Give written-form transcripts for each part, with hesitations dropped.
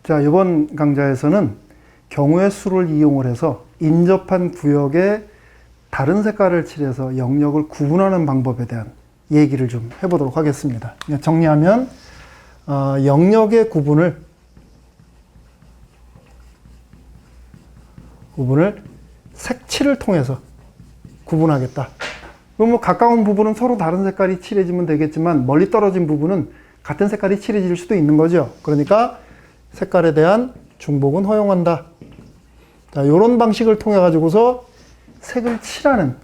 자, 이번 강좌에서는 경우의 수를 이용을 해서 인접한 구역에 다른 색깔을 칠해서 영역을 구분하는 방법에 대한 얘기를 좀 해보도록 하겠습니다. 정리하면 영역의 구분을 색칠을 통해서 구분하겠다. 그럼 뭐 가까운 부분은 서로 다른 색깔이 칠해지면 되겠지만 멀리 떨어진 부분은 같은 색깔이 칠해질 수도 있는 거죠. 그러니까 색깔에 대한 중복은 허용한다. 자, 이런 방식을 통해 가지고서 색을 칠하는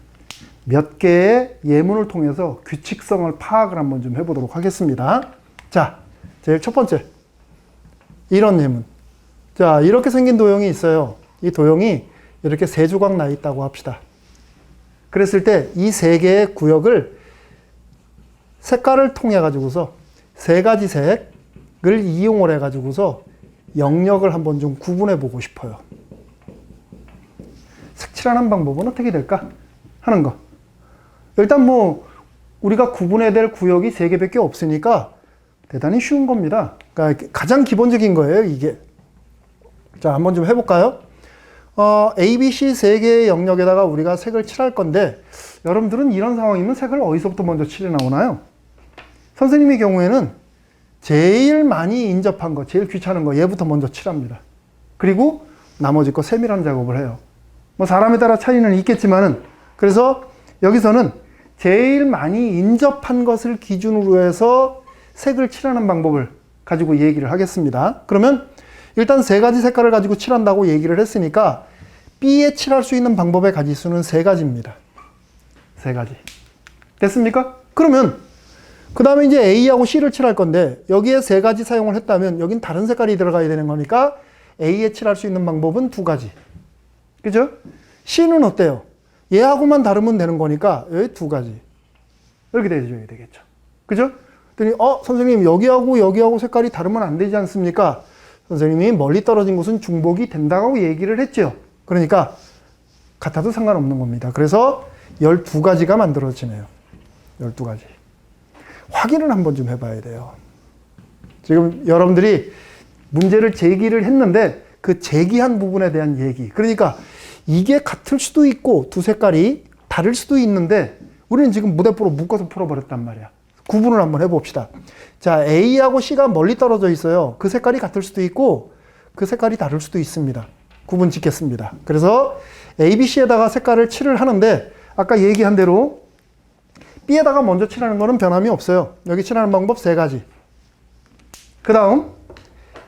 몇 개의 예문을 통해서 규칙성을 파악을 한번 좀 해보도록 하겠습니다. 자, 제일 첫 번째, 이런 예문. 자, 이렇게 생긴 도형이 있어요. 이 도형이 이렇게 세 조각 나 있다고 합시다. 그랬을 때 이 세 개의 구역을 색깔을 통해 가지고서 세 가지 색을 이용을 해 가지고서 영역을 한번 좀 구분해 보고 싶어요. 색칠하는 방법은 어떻게 될까 하는 거. 일단 뭐 우리가 구분해야 될 구역이 세 개밖에 없으니까 대단히 쉬운 겁니다. 그러니까 가장 기본적인 거예요, 이게. 자, 한번 좀 해볼까요? A, B, C 세 개의 영역에다가 우리가 색을 칠할 건데, 여러분들은 이런 상황이면 색을 어디서부터 먼저 칠해 나오나요? 선생님의 경우에는 제일 많이 인접한 거, 제일 귀찮은 거, 얘부터 먼저 칠합니다. 그리고 나머지 거 세밀한 작업을 해요. 뭐 사람에 따라 차이는 있겠지만은, 그래서 여기서는 제일 많이 인접한 것을 기준으로 해서 색을 칠하는 방법을 가지고 얘기를 하겠습니다. 그러면 일단 세 가지 색깔을 가지고 칠한다고 얘기를 했으니까 B에 칠할 수 있는 방법의 가지수는 세 가지입니다. 세 가지. 됐습니까? 그러면 그 다음에 이제 A하고 C를 칠할 건데 여기에 세 가지 사용을 했다면 여긴 다른 색깔이 들어가야 되는 거니까 A에 칠할 수 있는 방법은 두 가지. 그죠? C는 어때요? 얘하고만 다르면 되는 거니까 여기 두 가지. 이렇게 돼줘야 되겠죠. 그죠? 그랬더니 선생님 여기하고 색깔이 다르면 안 되지 않습니까? 선생님이 멀리 떨어진 곳은 중복이 된다고 얘기를 했죠. 그러니까 같아도 상관없는 겁니다. 그래서 12가지가 만들어지네요. 12가지. 확인을 한번 좀 해봐야 돼요. 지금 여러분들이 문제를 제기를 했는데 그 제기한 부분에 대한 얘기. 그러니까 이게 같을 수도 있고 두 색깔이 다를 수도 있는데 우리는 지금 무대포로 묶어서 풀어버렸단 말이야. 구분을 한번 해봅시다. 자, A하고 C가 멀리 떨어져 있어요. 그 색깔이 같을 수도 있고 그 색깔이 다를 수도 있습니다. 구분 짓겠습니다. 그래서 A, B, C에다가 색깔을 칠을 하는데 아까 얘기한 대로 B에다가 먼저 칠하는 거는 변함이 없어요. 여기 칠하는 방법 세 가지. 그 다음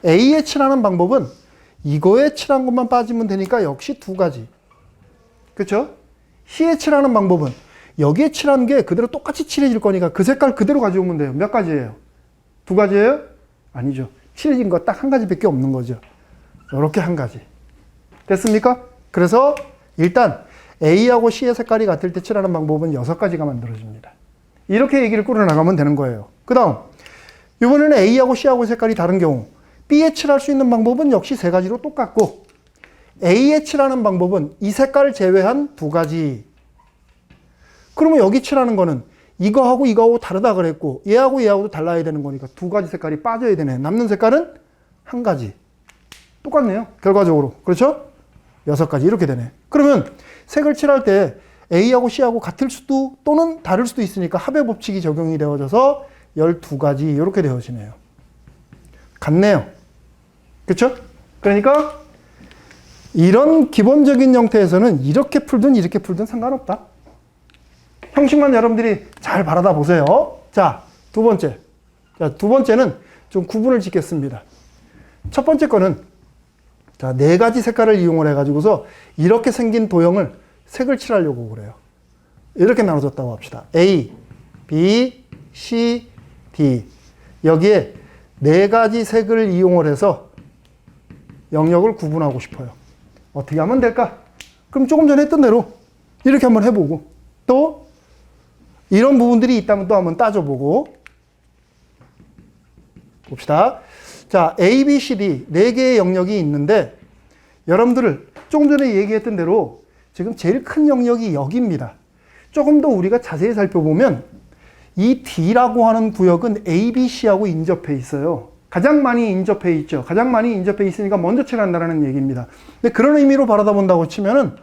A에 칠하는 방법은 이거에 칠한 것만 빠지면 되니까 역시 두 가지. 그렇죠? C에 칠하는 방법은 여기에 칠한 게 그대로 똑같이 칠해질 거니까 그 색깔 그대로 가져오면 돼요. 몇 가지예요? 두 가지예요? 아니죠. 칠해진 거 딱 한 가지밖에 없는 거죠. 이렇게 한 가지. 됐습니까? 그래서 일단 A하고 C의 색깔이 같을 때 칠하는 방법은 6가지가 만들어집니다. 이렇게 얘기를 꾸려나가면 되는 거예요. 그 다음 이번에는 A하고 C하고 색깔이 다른 경우 B에 칠할 수 있는 방법은 역시 세 가지로 똑같고 A에 칠하는 방법은 이 색깔을 제외한 두 가지. 그러면 여기 칠하는 거는 이거하고 다르다 그랬고 얘하고도 달라야 되는 거니까 두 가지 색깔이 빠져야 되네. 남는 색깔은 한 가지. 똑같네요. 결과적으로. 그렇죠? 6가지 이렇게 되네. 그러면 색을 칠할 때 A하고 C하고 같을 수도 또는 다를 수도 있으니까 합의 법칙이 적용이 되어져서 12가지 이렇게 되어지네요. 같네요. 그렇죠? 그러니까 이런 기본적인 형태에서는 이렇게 풀든 이렇게 풀든 상관없다. 형식만 여러분들이 잘 바라다 보세요. 자, 두 번째. 자, 두 번째는 좀 구분을 짓겠습니다. 첫 번째 거는 자, 4가지 색깔을 이용을 해가지고서 이렇게 생긴 도형을 색을 칠하려고 그래요. 이렇게 나눠졌다고 합시다. A, B, C, D. 여기에 4가지 색을 이용을 해서 영역을 구분하고 싶어요. 어떻게 하면 될까? 그럼 조금 전에 했던 대로 이렇게 한번 해보고 또 이런 부분들이 있다면 또 한번 따져보고 봅시다. 자, A, B, C, D 4개의 영역이 있는데 여러분들을 조금 전에 얘기했던 대로 지금 제일 큰 영역이 여기입니다. 조금 더 우리가 자세히 살펴보면 이 D라고 하는 구역은 A, B, C하고 인접해 있어요. 가장 많이 인접해 있죠. 가장 많이 인접해 있으니까 먼저 칠한다는 얘기입니다. 근데 그런 의미로 바라본다고 치면은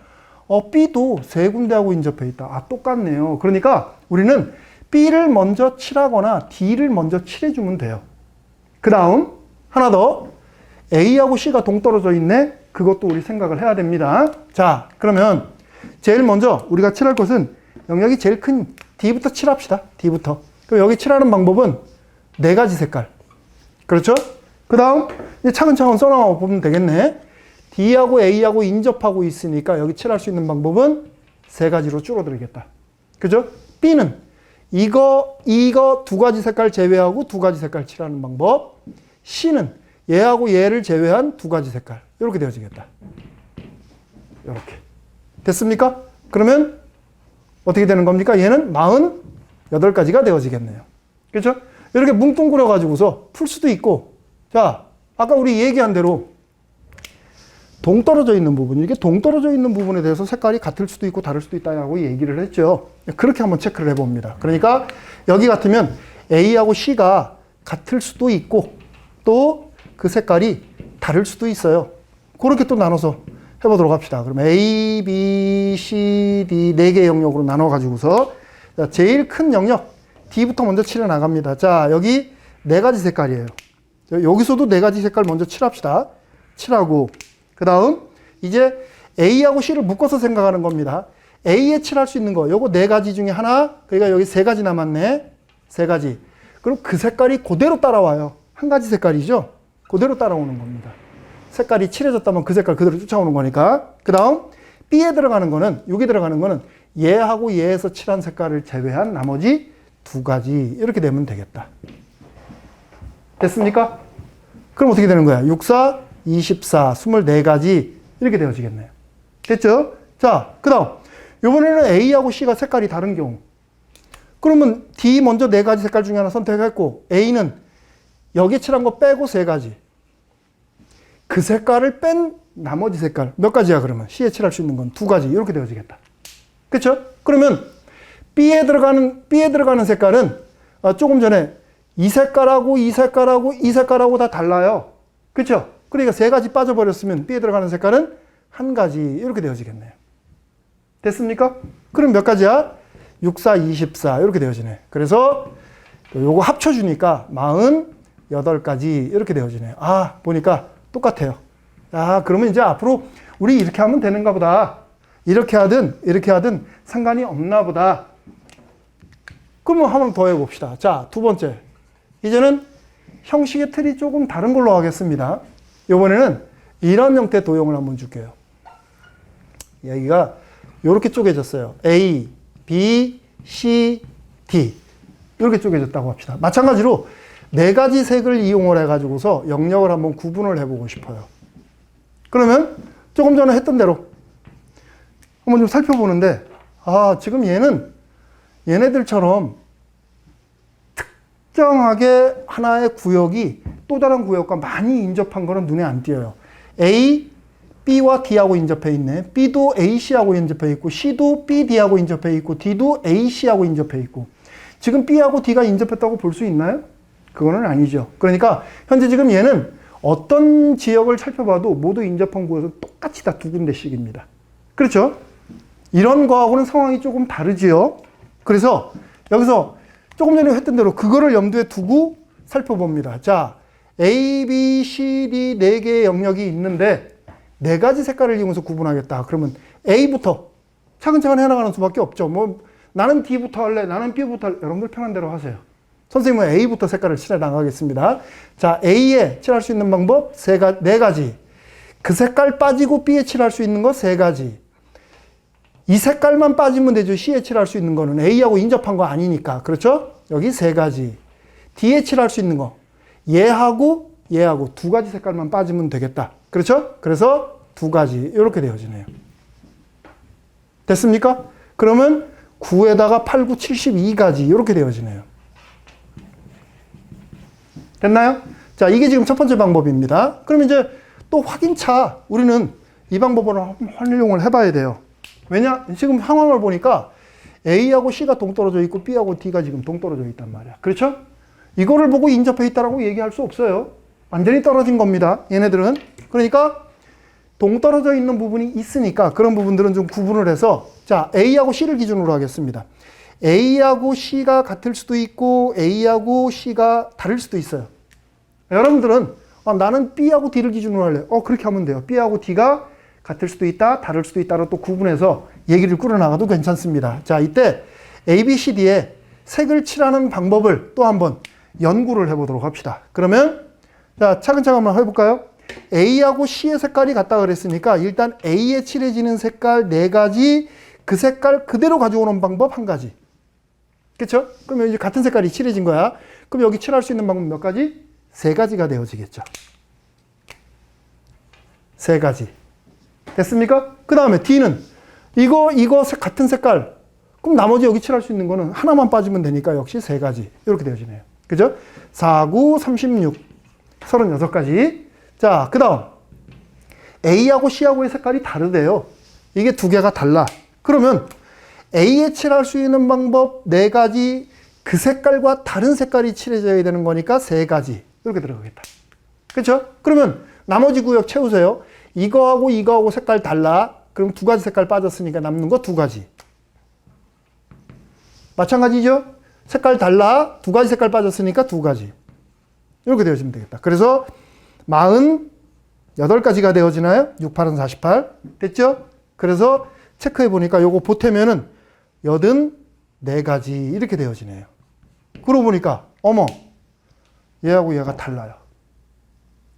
B도 세 군데하고 인접해 있다. 아, 똑같네요. 그러니까 우리는 B를 먼저 칠하거나 D를 먼저 칠해주면 돼요. 그 다음 하나 더, A하고 C가 동떨어져 있네. 그것도 우리 생각을 해야 됩니다. 자, 그러면 제일 먼저 우리가 칠할 것은 영역이 제일 큰 D부터 칠합시다. D부터. 그럼 여기 칠하는 방법은 네 가지 색깔. 그렇죠? 그 다음 차근차근 써나가 보면 되겠네. D하고 A하고 인접하고 있으니까 여기 칠할 수 있는 방법은 세 가지로 줄어들겠다. 그죠? B는 이거 두 가지 색깔 제외하고 두 가지 색깔 칠하는 방법. C는 얘하고 얘를 제외한 두 가지 색깔. 이렇게 되어지겠다. 이렇게. 됐습니까? 그러면 어떻게 되는 겁니까? 얘는 48가지가 되어지겠네요. 그렇죠? 이렇게 뭉뚱그려 가지고서 풀 수도 있고, 자, 아까 우리 얘기한 대로 동떨어져 있는 부분, 이게 동떨어져 있는 부분에 대해서 색깔이 같을 수도 있고 다를 수도 있다고 얘기를 했죠. 그렇게 한번 체크를 해봅니다. 그러니까 여기 같으면 A하고 C가 같을 수도 있고 또 그 색깔이 다를 수도 있어요. 그렇게 또 나눠서 해보도록 합시다. 그럼 A, B, C, D 4개의 영역으로 나눠가지고서 제일 큰 영역 D부터 먼저 칠해 나갑니다. 자, 여기 네 가지 색깔이에요. 여기서도 네 가지 색깔 먼저 칠합시다. 칠하고 그 다음 이제 A하고 C를 묶어서 생각하는 겁니다. A에 칠할 수 있는 거 요거 네 가지 중에 하나, 그러니까 여기 세 가지 남았네. 세 가지. 그럼 그 색깔이 그대로 따라와요. 한 가지 색깔이죠. 그대로 따라오는 겁니다. 색깔이 칠해졌다면 그 색깔 그대로 쫓아오는 거니까. 그 다음 B에 들어가는 거는, 여기 들어가는 거는 얘하고 얘에서 칠한 색깔을 제외한 나머지 두 가지. 이렇게 되면 되겠다. 됐습니까? 그럼 어떻게 되는 거야? 6, 4, 24, 24가지 이렇게 되어지겠네요. 됐죠? 자, 그 다음 이번에는 A하고 C가 색깔이 다른 경우, 그러면 D 먼저 네 가지 색깔 중에 하나 선택했고 A는 여기에 칠한 거 빼고 세 가지, 그 색깔을 뺀 나머지 색깔 몇 가지야? 그러면 C에 칠할 수 있는 건 두 가지 이렇게 되어지겠다. 그렇죠? 그러면 B에 들어가는 색깔은 조금 전에 이 색깔하고 이 색깔하고 이 색깔하고 다 달라요. 그렇죠? 그러니까 세 가지 빠져버렸으면 B에 들어가는 색깔은 한 가지 이렇게 되어지겠네요. 됐습니까? 그럼 몇 가지야? 6, 4, 24 이렇게 되어지네. 그래서 요거 합쳐주니까 48가지 이렇게 되어지네요. 아, 보니까 똑같아요. 아, 그러면 이제 앞으로 우리 이렇게 하면 되는가 보다. 이렇게 하든 상관이 없나 보다. 그러면 한 번 더 해봅시다. 자, 두 번째. 이제는 형식의 틀이 조금 다른 걸로 하겠습니다. 이번에는 이런 형태의 도형을 한번 줄게요. 여기가 이렇게 쪼개졌어요. A, B, C, D. 이렇게 쪼개졌다고 합시다. 마찬가지로 네 가지 색을 이용을 해가지고서 영역을 한번 구분을 해보고 싶어요. 그러면 조금 전에 했던 대로 한번 좀 살펴보는데, 아, 지금 얘네들처럼 특정하게 하나의 구역이 또 다른 구역과 많이 인접한 거는 눈에 안 띄어요. A, B와 D하고 인접해 있네. B도 AC하고 인접해 있고, C도 BD하고 인접해 있고, D도 AC하고 인접해 있고. 지금 B하고 D가 인접했다고 볼 수 있나요? 그거는 아니죠. 그러니까 현재 지금 얘는 어떤 지역을 살펴봐도 모두 인접한 구역은 똑같이 다 두 군데씩입니다. 그렇죠? 이런 거하고는 상황이 조금 다르지요. 그래서 여기서 조금 전에 했던 대로 그거를 염두에 두고 살펴봅니다. 자, A, B, C, D 4개의 영역이 있는데 네 가지 색깔을 이용해서 구분하겠다. 그러면 A부터 차근차근 해나가는 수밖에 없죠. 뭐 나는 D부터 할래, 나는 B부터 할래. 여러분들 편한 대로 하세요. 선생님은 A부터 색깔을 칠해 나가겠습니다. 자, A에 칠할 수 있는 방법 네 가지. 그 색깔 빠지고 B에 칠할 수 있는 거 세 가지. 이 색깔만 빠지면 되죠. C에 칠할 수 있는 거는 A하고 인접한 거 아니니까. 그렇죠? 여기 세 가지. D에 칠할 수 있는 거 얘하고 두 가지 색깔만 빠지면 되겠다. 그렇죠? 그래서 두 가지 이렇게 되어지네요. 됐습니까? 그러면 9에다가 8, 9, 72가지 이렇게 되어지네요. 됐나요? 자, 이게 지금 첫 번째 방법입니다. 그럼 이제 또 확인차 우리는 이 방법으로 활용을 해봐야 돼요. 왜냐? 지금 상황을 보니까 A하고 C가 동떨어져 있고 B하고 D가 지금 동떨어져 있단 말이야. 그렇죠? 이거를 보고 인접해 있다라고 얘기할 수 없어요. 완전히 떨어진 겁니다. 얘네들은. 그러니까 동떨어져 있는 부분이 있으니까 그런 부분들은 좀 구분을 해서 자, A하고 C를 기준으로 하겠습니다. A하고 C가 같을 수도 있고 A하고 C가 다를 수도 있어요. 여러분들은 나는 B하고 D를 기준으로 할래요. 그렇게 하면 돼요. B하고 D가 같을 수도 있다, 다를 수도 있다로 또 구분해서 얘기를 꾸려나가도 괜찮습니다. 자, 이때 A, B, C, D에 색을 칠하는 방법을 또 한번 연구를 해보도록 합시다. 그러면 자, 차근차근 한번 해볼까요? A하고 C의 색깔이 같다 그랬으니까 일단 A에 칠해지는 색깔 4가지, 그 색깔 그대로 가져오는 방법 1가지. 그렇죠? 그러면 이제 같은 색깔이 칠해진 거야. 그럼 여기 칠할 수 있는 방법 몇 가지? 3가지가 되어지겠죠. 3가지. 됐습니까? 그 다음에 D는 이거 같은 색깔. 그럼 나머지 여기 칠할 수 있는 거는 하나만 빠지면 되니까 역시 3가지. 이렇게 되어지네요. 그죠? 4, 9, 36. 36가지. 자, 그 다음. A하고 C하고의 색깔이 다르대요. 이게 2개가 달라. 그러면 A에 칠할 수 있는 방법 4가지, 그 색깔과 다른 색깔이 칠해져야 되는 거니까 3가지. 이렇게 들어가겠다. 그렇죠? 그러면 나머지 구역 채우세요. 이거하고 색깔 달라. 그럼 2가지 색깔 빠졌으니까 남는 거 2가지. 마찬가지죠? 색깔 달라. 2가지 색깔 빠졌으니까 2가지. 이렇게 되어지면 되겠다. 그래서 48가지가 되어지나요? 6, 8은 48. 됐죠? 그래서 체크해 보니까 요거 보태면은 84가지 이렇게 되어지네요. 그러고 보니까 어머, 얘하고 얘가 달라요.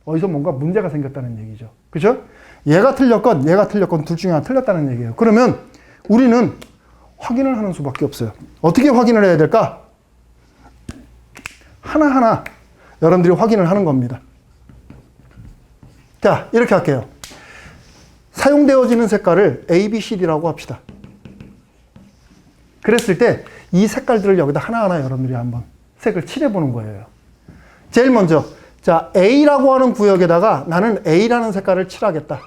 어디서 뭔가 문제가 생겼다는 얘기죠. 그죠? 얘가 틀렸건 둘 중에 하나 틀렸다는 얘기예요. 그러면 우리는 확인을 하는 수밖에 없어요. 어떻게 확인을 해야 될까? 하나하나 여러분들이 확인을 하는 겁니다. 자, 이렇게 할게요. 사용되어지는 색깔을 A, B, C, D라고 합시다. 그랬을 때 이 색깔들을 여기다 하나하나 여러분들이 한번 색을 칠해보는 거예요. 제일 먼저 자, A라고 하는 구역에다가 나는 A라는 색깔을 칠하겠다.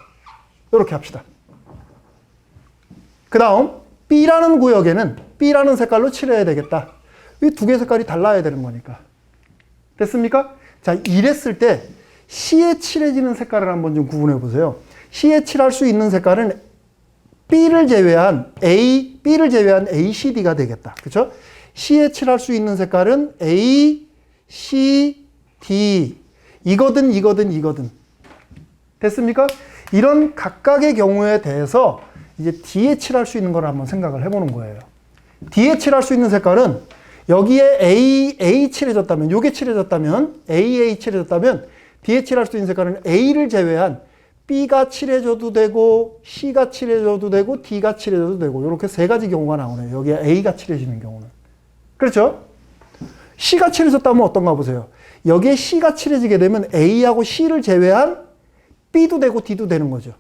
이렇게 합시다. 그 다음 B라는 구역에는 B라는 색깔로 칠해야 되겠다. 이 2개 색깔이 달라야 되는 거니까. 됐습니까? 자, 이랬을 때 C에 칠해지는 색깔을 한번 좀 구분해 보세요. C에 칠할 수 있는 색깔은 B를 제외한 A, C, D가 되겠다. 그렇죠? C에 칠할 수 있는 색깔은 A, C, D. 이거든. 됐습니까? 이런 각각의 경우에 대해서 이제 D에 칠할 수 있는 걸 한번 생각을 해보는 거예요. D에 칠할 수 있는 색깔은 여기에 A 칠해졌다면, 요게 칠해졌다면, A 칠해졌다면, D에 칠할 수 있는 색깔은 A를 제외한 B가 칠해져도 되고, C가 칠해져도 되고, D가 칠해져도 되고, 이렇게 3가지 경우가 나오네요. 여기에 A가 칠해지는 경우는. 그렇죠? C가 칠해졌다면 어떤가 보세요. 여기에 C가 칠해지게 되면 A하고 C를 제외한 B도 되고, D도 되는 거죠.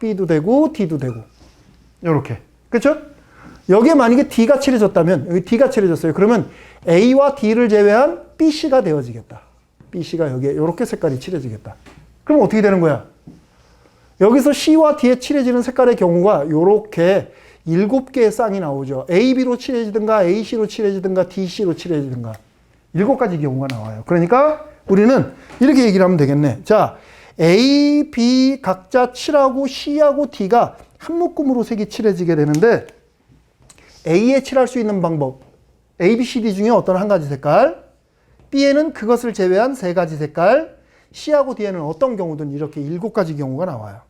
B도 되고, D도 되고. 이렇게. 그렇죠? 여기에 만약에 D가 칠해졌다면, 여기 D가 칠해졌어요. 그러면 A와 D를 제외한 BC가 되어지겠다. BC가 여기에 이렇게 색깔이 칠해지겠다. 그럼 어떻게 되는 거야? 여기서 C와 D에 칠해지는 색깔의 경우가 이렇게 7개의 쌍이 나오죠. AB로 칠해지든가, AC로 칠해지든가, DC로 칠해지든가. 7가지 경우가 나와요. 그러니까 우리는 이렇게 얘기를 하면 되겠네. 자, A, B 각자 칠하고 C하고 D가 한 묶음으로 색이 칠해지게 되는데 A에 칠할 수 있는 방법, A, B, C, D 중에 어떤 한 가지 색깔, B에는 그것을 제외한 3가지 색깔, C하고 D에는 어떤 경우든 이렇게 7가지 경우가 나와요.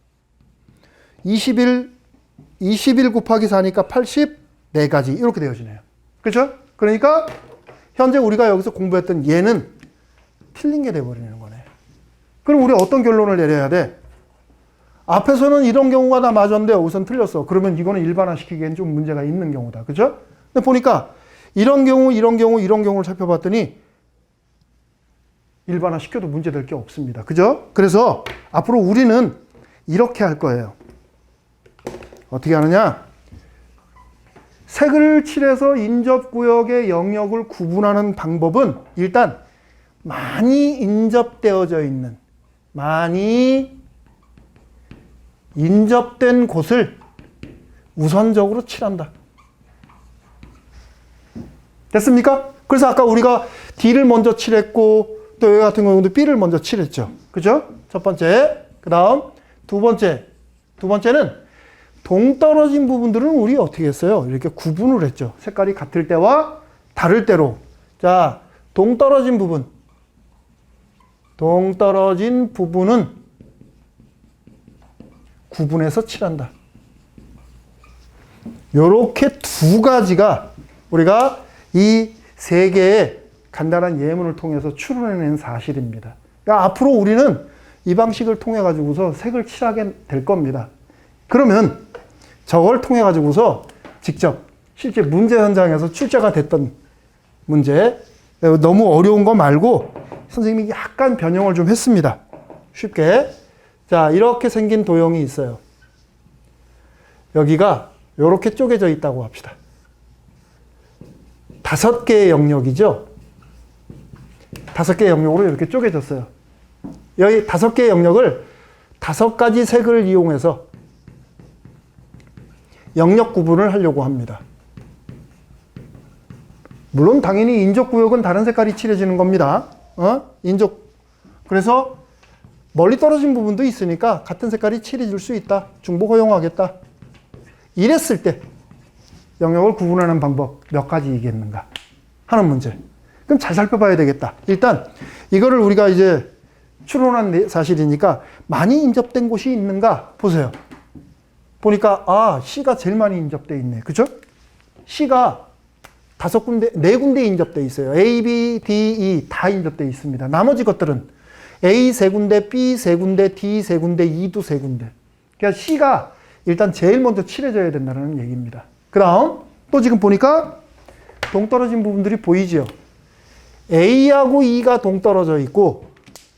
21 곱하기 4니까 84가지 이렇게 되어지네요. 그렇죠? 그러니까 현재 우리가 여기서 공부했던 얘는 틀린 게 돼버리는 거네. 그럼 우리 어떤 결론을 내려야 돼? 앞에서는 이런 경우가 다 맞았는데 우선 틀렸어. 그러면 이거는 일반화시키기엔 좀 문제가 있는 경우다. 그죠? 근데 보니까 이런 경우를 살펴봤더니 일반화시켜도 문제될 게 없습니다. 그죠? 그래서 앞으로 우리는 이렇게 할 거예요. 어떻게 하느냐? 색을 칠해서 인접구역의 영역을 구분하는 방법은 일단 많이 인접되어져 있는, 많이 인접된 곳을 우선적으로 칠한다. 됐습니까? 그래서 아까 우리가 D를 먼저 칠했고 또 여기 같은 경우도 B를 먼저 칠했죠. 그죠? 첫 번째. 그 다음 두 번째는 동떨어진 부분들은 우리 어떻게 했어요? 이렇게 구분을 했죠. 색깔이 같을 때와 다를 때로. 자, 동떨어진 부분은 구분해서 칠한다. 요렇게 두 가지가 우리가 이 세 개의 간단한 예문을 통해서 추론해낸 사실입니다. 그러니까 앞으로 우리는 이 방식을 통해 가지고서 색을 칠하게 될 겁니다. 그러면 저걸 통해 가지고서 직접 실제 문제 현장에서 출제가 됐던 문제, 너무 어려운 거 말고 선생님이 약간 변형을 좀 했습니다. 쉽게. 자, 이렇게 생긴 도형이 있어요. 여기가 이렇게 쪼개져 있다고 합시다. 5개의 영역이죠. 5개의 영역으로 이렇게 쪼개졌어요. 여기 5개의 영역을 5가지 색을 이용해서 영역 구분을 하려고 합니다. 물론 당연히 인접구역은 다른 색깔이 칠해지는 겁니다. 그래서 멀리 떨어진 부분도 있으니까 같은 색깔이 칠해질 수 있다. 중복 허용하겠다. 이랬을 때 영역을 구분하는 방법 몇 가지이겠는가 하는 문제. 그럼 잘 살펴봐야 되겠다. 일단 이거를 우리가 이제 추론한 사실이니까 많이 인접된 곳이 있는가 보세요. 보니까 C가 제일 많이 인접돼 있네. 그죠? C가 5군데, 4군데 인접돼 있어요. A, B, D, E 다 인접돼 있습니다. 나머지 것들은 A 3군데, B 3군데, D 3군데, E도 3군데. 그러니까 C가 일단 제일 먼저 칠해져야 된다는 얘기입니다. 그 다음 또 지금 보니까 동떨어진 부분들이 보이죠. A하고 E가 동떨어져 있고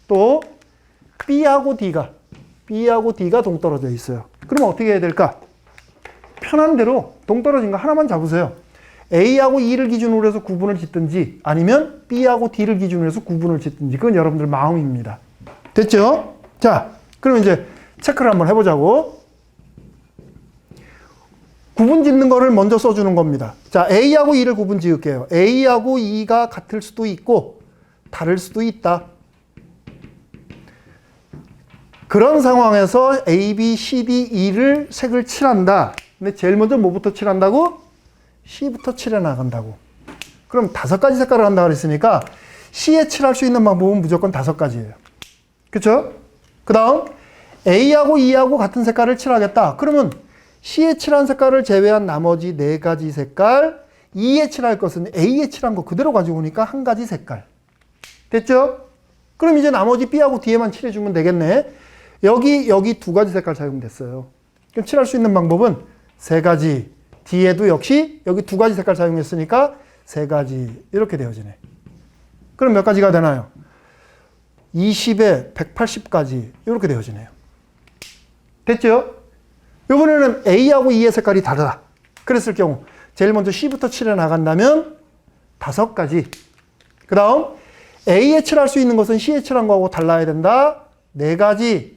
또 B하고 D가 동떨어져 있어요. 그럼 어떻게 해야 될까? 편한 대로 동떨어진 거 하나만 잡으세요. A하고 E를 기준으로 해서 구분을 짓든지 아니면 B하고 D를 기준으로 해서 구분을 짓든지 그건 여러분들 마음입니다. 됐죠? 자, 그럼 이제 체크를 한번 해보자고. 구분 짓는 거를 먼저 써주는 겁니다. 자, A하고 E를 구분 지을게요. A하고 E가 같을 수도 있고 다를 수도 있다. 그런 상황에서 A, B, C, D, E를 색을 칠한다. 근데 제일 먼저 뭐부터 칠한다고? C부터 칠해 나간다고. 그럼 5가지 색깔을 한다 그랬으니까 C에 칠할 수 있는 방법은 무조건 5가지예요. 그쵸? 그 다음 A하고 E하고 같은 색깔을 칠하겠다. 그러면 C에 칠한 색깔을 제외한 나머지 4가지 색깔, E에 칠할 것은 A에 칠한 거 그대로 가지고 오니까 1가지 색깔. 됐죠? 그럼 이제 나머지 B하고 D에만 칠해주면 되겠네. 여기 2가지 색깔 사용됐어요. 그럼 칠할 수 있는 방법은 3가지. D에도 역시 여기 2가지 색깔 사용했으니까 3가지. 이렇게 되어지네. 그럼 몇 가지가 되나요? 20에 180가지. 이렇게 되어지네요. 됐죠? 이번에는 A하고 E의 색깔이 다르다. 그랬을 경우 제일 먼저 C부터 칠해 나간다면 5가지. 그 다음 A에 칠할 수 있는 것은 C에 칠한 거하고 달라야 된다. 4가지.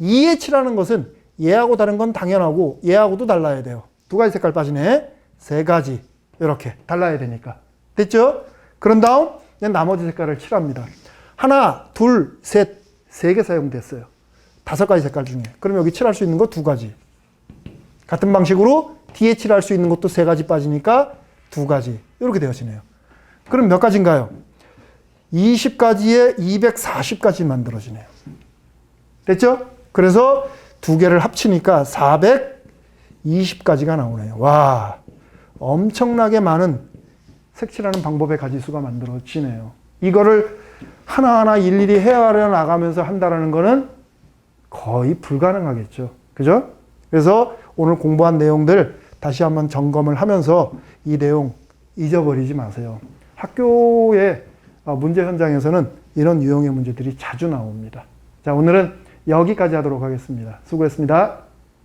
E에 칠하는 것은 얘하고 다른 건 당연하고 얘하고도 달라야 돼요. 2가지 색깔 빠지네. 3가지. 이렇게 달라야 되니까. 됐죠? 그런 다음 나머지 색깔을 칠합니다. 하나, 둘, 셋, 3개 사용됐어요. 5가지 색깔 중에. 그럼 여기 칠할 수 있는 거 2가지. 같은 방식으로 D에 칠할 수 있는 것도 3가지 빠지니까 2가지. 이렇게 되어지네요. 그럼 몇 가지인가요? 20가지에 240가지 만들어지네요. 됐죠? 그래서 2개를 합치니까 420가지가 나오네요. 와, 엄청나게 많은 색칠하는 방법의 가지수가 만들어지네요. 이거를 하나하나 일일이 헤아려 나가면서 한다는 거는 거의 불가능하겠죠. 그죠? 그래서 오늘 공부한 내용들 다시 한번 점검을 하면서 이 내용 잊어버리지 마세요. 학교의 문제 현장에서는 이런 유형의 문제들이 자주 나옵니다. 자, 오늘은 여기까지 하도록 하겠습니다. 수고했습니다.